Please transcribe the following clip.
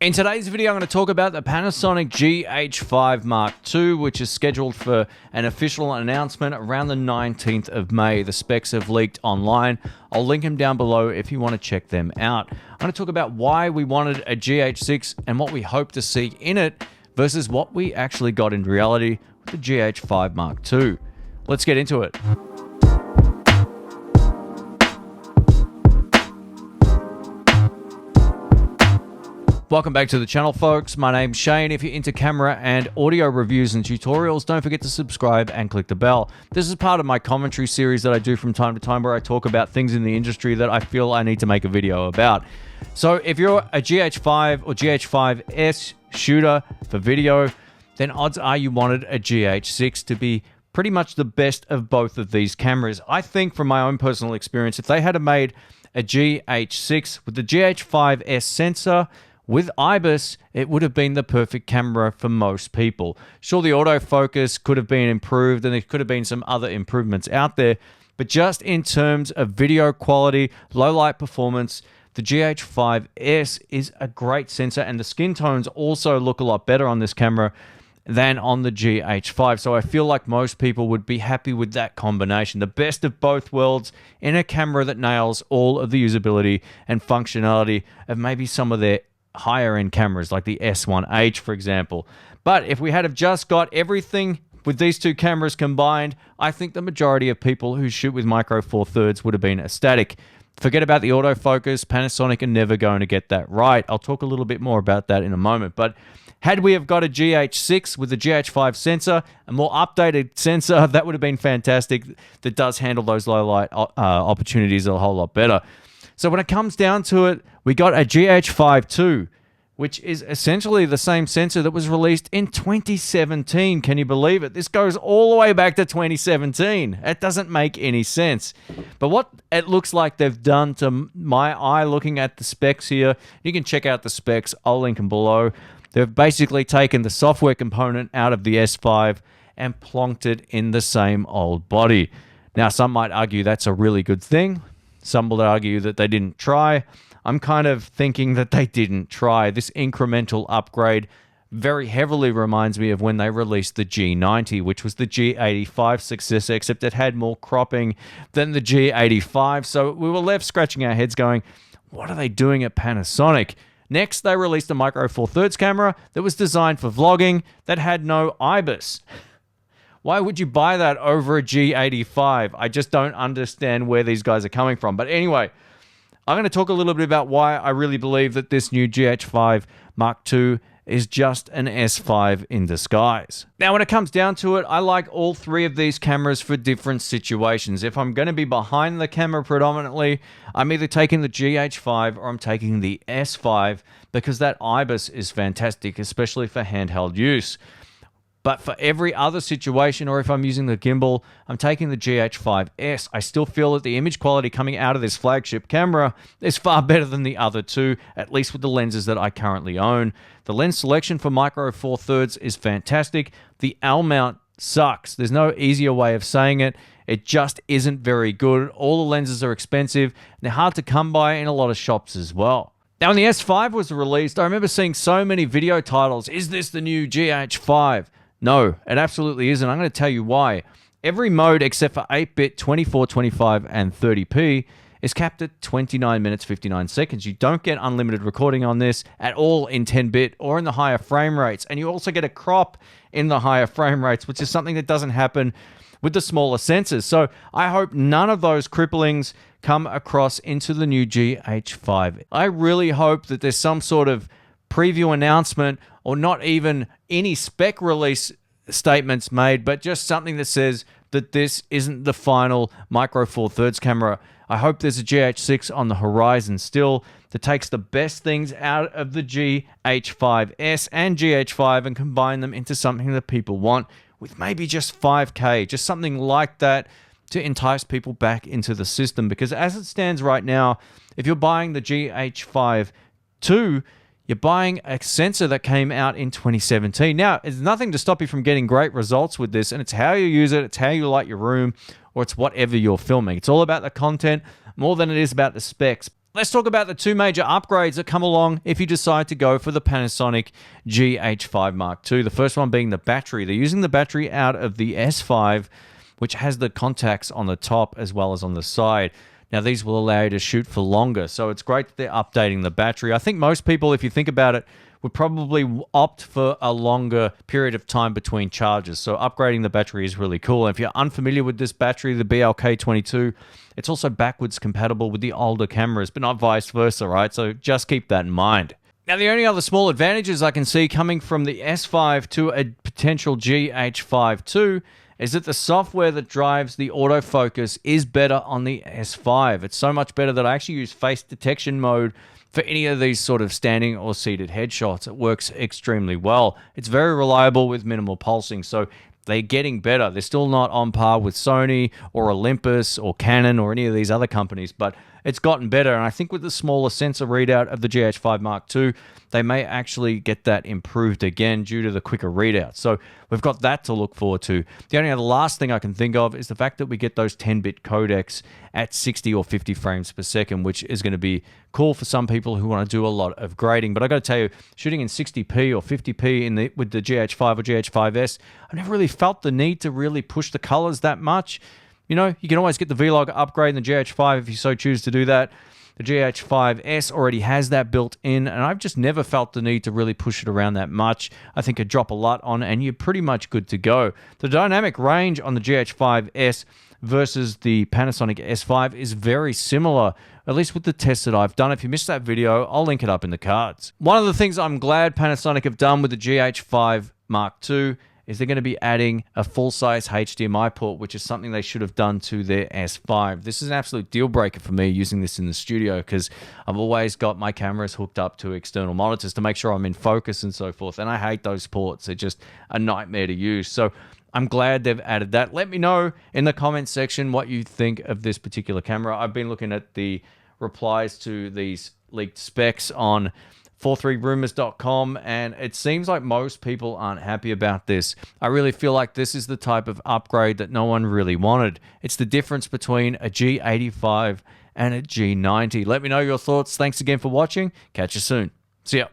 In today's video, I'm going to talk about the Panasonic GH5 Mark II, which is scheduled for an official announcement around the 19th of May. The specs have leaked online. I'll link them down below if you want to check them out. I'm going to talk about why we wanted a GH6 and what we hope to see in it versus what we actually got in reality with the GH5 Mark II. Let's get into it. Welcome back to the channel, folks. My name's Shane. If you're into camera and audio reviews and tutorials, don't forget to subscribe and click the bell. This is part of my commentary series that I do from time to time where I talk about things in the industry that I feel I need to make a video about. So if you're a GH5 or GH5S shooter for video, then odds are you wanted a GH6 to be pretty much the best of both of these cameras. I think from my own personal experience, if they had made a GH6 with the GH5S sensor, with IBIS, it would have been the perfect camera for most people. Sure, the autofocus could have been improved and there could have been some other improvements out there, but just in terms of video quality, low light performance, the GH5S is a great sensor, and the skin tones also look a lot better on this camera than on the GH5. So I feel like most people would be happy with that combination. The best of both worlds in a camera that nails all of the usability and functionality of maybe some of their higher end cameras like the S1H, for example. But if we had have just got everything with these two cameras combined, I think the majority of people who shoot with micro four thirds would have been ecstatic. Forget about the autofocus. Panasonic are never going to get that right. I'll talk a little bit more about that in a moment. But had we have got a GH6 with the GH5 sensor, a more updated sensor, that would have been fantastic. That does handle those low light opportunities a whole lot better. So when it comes down to it, we got a GH5 II, which is essentially the same sensor that was released in 2017. Can you believe it? This goes all the way back to 2017. It doesn't make any sense. But what it looks like they've done to my eye looking at the specs here, you can check out the specs. I'll link them below. They've basically taken the software component out of the S5 and plonked it in the same old body. Now, some might argue that's a really good thing. Some will argue that they didn't try. I'm kind of thinking that they didn't try. This incremental upgrade very heavily reminds me of when they released the G90, which was the G85 successor, except it had more cropping than the G85. So we were left scratching our heads going, what are they doing at Panasonic? Next, they released a micro four thirds camera that was designed for vlogging that had no IBIS. Why would you buy that over a G85? I just don't understand where these guys are coming from. But anyway, I'm going to talk a little bit about why I really believe that this new GH5 Mark II is just an S5 in disguise. Now, when it comes down to it, I like all three of these cameras for different situations. If I'm going to be behind the camera predominantly, I'm either taking the GH5 or I'm taking the S5 because that IBIS is fantastic, especially for handheld use. But for every other situation, or if I'm using the gimbal, I'm taking the GH5S. I still feel that the image quality coming out of this flagship camera is far better than the other two, at least with the lenses that I currently own. The lens selection for micro four thirds is fantastic. The L mount sucks. There's no easier way of saying it. It just isn't very good. All the lenses are expensive, and they're hard to come by in a lot of shops as well. Now, when the S5 was released, I remember seeing so many video titles. Is this the new GH5? No, it absolutely isn't. I'm going to tell you why. Every mode except for 8-bit, 24, 25, and 30p is capped at 29 minutes, 59 seconds. You don't get unlimited recording on this at all in 10-bit or in the higher frame rates. And you also get a crop in the higher frame rates, which is something that doesn't happen with the smaller sensors. So I hope none of those cripplings come across into the new GH5. I really hope that there's some sort of preview announcement or not even any spec release statements made, but just something that says that this isn't the final micro four thirds camera. I hope there's a GH6 on the horizon still that takes the best things out of the GH5S and GH5 and combine them into something that people want with maybe just 5K, just something like that to entice people back into the system. Because as it stands right now, if you're buying the GH5 II, you're buying a sensor that came out in 2017. Now, there's nothing to stop you from getting great results with this, and it's how you use it, it's how you light your room, or it's whatever you're filming. It's all about the content more than it is about the specs. Let's talk about the two major upgrades that come along if you decide to go for the Panasonic GH5 Mark II. The first one being the battery. They're using the battery out of the S5, which has the contacts on the top as well as on the side. Now, these will allow you to shoot for longer, so it's great that they're updating the battery. I think most people, if you think about it, would probably opt for a longer period of time between charges. So upgrading the battery is really cool. And if you're unfamiliar with this battery, the BLK22, it's also backwards compatible with the older cameras, but not vice versa, right? So just keep that in mind. Now, the only other small advantages I can see coming from the S5 to a potential GH5 II is that the software that drives the autofocus is better on the S5. It's so much better that I actually use face detection mode for any of these sort of standing or seated headshots. It works extremely well. It's very reliable with minimal pulsing, so they're getting better. They're still not on par with Sony or Olympus or Canon or any of these other companies, but it's gotten better. And I think with the smaller sensor readout of the GH5 Mark II, they may actually get that improved again due to the quicker readout. So we've got that to look forward to. The only other last thing I can think of is the fact that we get those 10-bit codecs at 60 or 50 frames per second, which is going to be cool for some people who want to do a lot of grading. But I got to tell you, shooting in 60p or 50p with the GH5 or GH5S, I've never really felt the need to really push the colors that much. You know, you can always get the Vlog upgrade in the GH5 if you so choose to do that. The GH5S already has that built in, and I've just never felt the need to really push it around that much. I think a drop a LUT on, and you're pretty much good to go. The dynamic range on the GH5S versus the Panasonic S5 is very similar, at least with the tests that I've done. If you missed that video, I'll link it up in the cards. One of the things I'm glad Panasonic have done with the GH5 Mark II is they're going to be adding a full-size HDMI port, which is something they should have done to their S5. This is an absolute deal breaker for me using this in the studio because I've always got my cameras hooked up to external monitors to make sure I'm in focus and so forth, and I hate those ports. They're just a nightmare to use. So I'm glad they've added that. Let me know in the comments section what you think of this particular camera. I've been looking at the replies to these leaked specs on 43rumors.com, and it seems like most people aren't happy about this. I really feel like this is the type of upgrade that no one really wanted. It's the difference between a G85 and a G90. Let me know your thoughts. Thanks again for watching. Catch you soon. See ya.